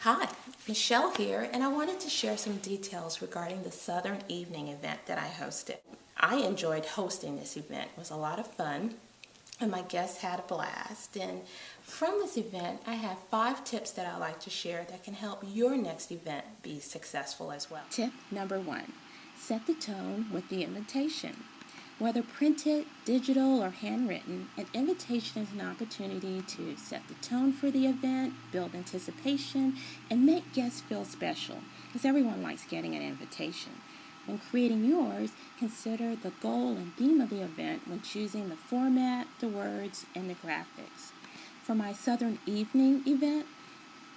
Hi, Michelle here, and I wanted to share some details regarding the Southern Evening event that I hosted. I enjoyed hosting this event. It was a lot of fun, and my guests had a blast. And from this event, I have 5 tips that I'd like to share that can help your next event be successful as well. Tip number 1, set the tone with the invitation. Whether printed, digital, or handwritten, an invitation is an opportunity to set the tone for the event, build anticipation, and make guests feel special, because everyone likes getting an invitation. When creating yours, consider the goal and theme of the event when choosing the format, the words, and the graphics. For my Southern Evening event,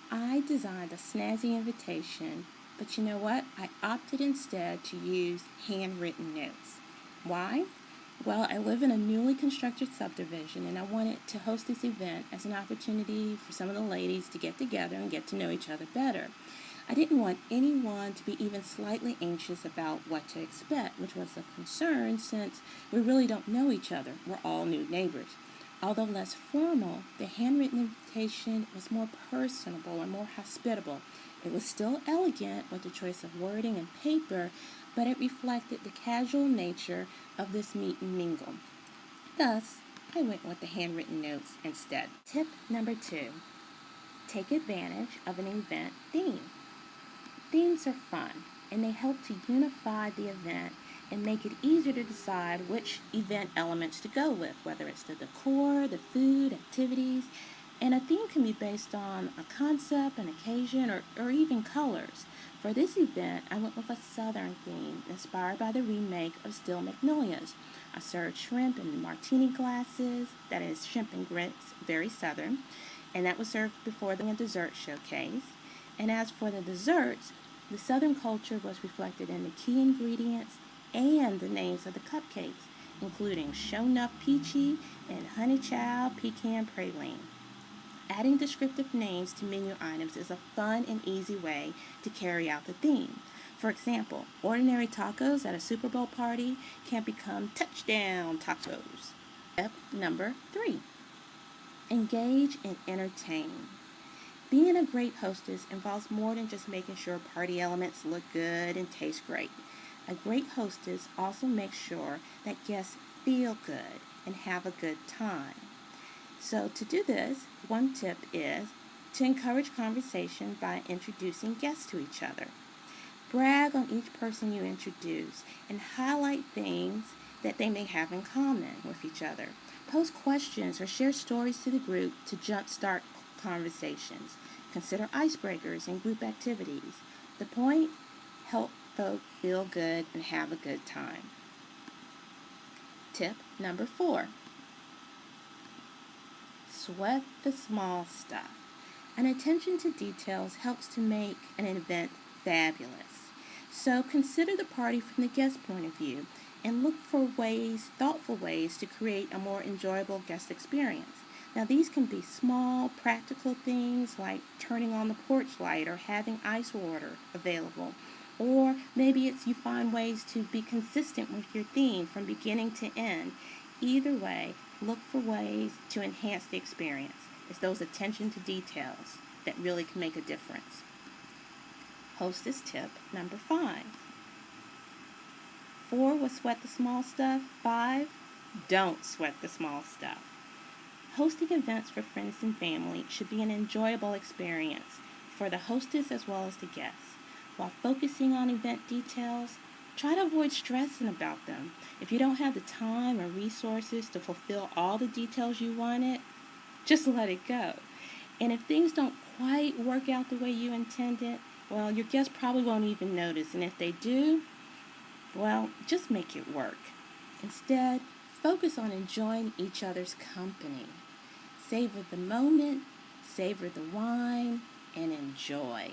I designed a snazzy invitation, but you know what? I opted instead to use handwritten notes. Why? Well, I live in a newly constructed subdivision, and I wanted to host this event as an opportunity for some of the ladies to get together and get to know each other better. I didn't want anyone to be even slightly anxious about what to expect, which was a concern since we really don't know each other. We're all new neighbors. Although less formal, the handwritten invitation was more personable and more hospitable. It was still elegant with the choice of wording and paper, but it reflected the casual nature of this meet and mingle. Thus, I went with the handwritten notes instead. Tip number 2, take advantage of an event theme. Themes are fun, and they help to unify the event and make it easier to decide which event elements to go with, whether it's the decor, the food, activities. And a theme can be based on a concept, an occasion, or even colors. For this event, I went with a Southern theme inspired by the remake of Steel Magnolias. I served shrimp in martini glasses, that is shrimp and grits, very Southern, and that was served before the dessert showcase. And as for the desserts, the Southern culture was reflected in the key ingredients and the names of the cupcakes, including Shonuff Peachy and Honey Chow Pecan Praline. Adding descriptive names to menu items is a fun and easy way to carry out the theme. For example, ordinary tacos at a Super Bowl party can become touchdown tacos. Step number 3, engage and entertain. Being a great hostess involves more than just making sure party elements look good and taste great. A great hostess also makes sure that guests feel good and have a good time. So to do this, one tip is to encourage conversation by introducing guests to each other. Brag on each person you introduce and highlight things that they may have in common with each other. Pose questions or share stories to the group to jumpstart conversations. Consider icebreakers and group activities. The point? Help folks feel good and have a good time. Tip number 4. Sweat the small stuff. An attention to details helps to make an event fabulous. So consider the party from the guest point of view and look for thoughtful ways to create a more enjoyable guest experience. Now these can be small, practical things like turning on the porch light or having ice water available. Or maybe it's you find ways to be consistent with your theme from beginning to end. Either way, look for ways to enhance the experience. It's those attention to details that really can make a difference. Hostess tip number 5. 4 was sweat the small stuff. 5, don't sweat the small stuff. Hosting events for friends and family should be an enjoyable experience for the hostess as well as the guests. While focusing on event details, try to avoid stressing about them. If you don't have the time or resources to fulfill all the details you wanted, just let it go. And if things don't quite work out the way you intended, well, your guests probably won't even notice. And if they do, well, just make it work. Instead, focus on enjoying each other's company. Savor the moment, savor the wine, and enjoy.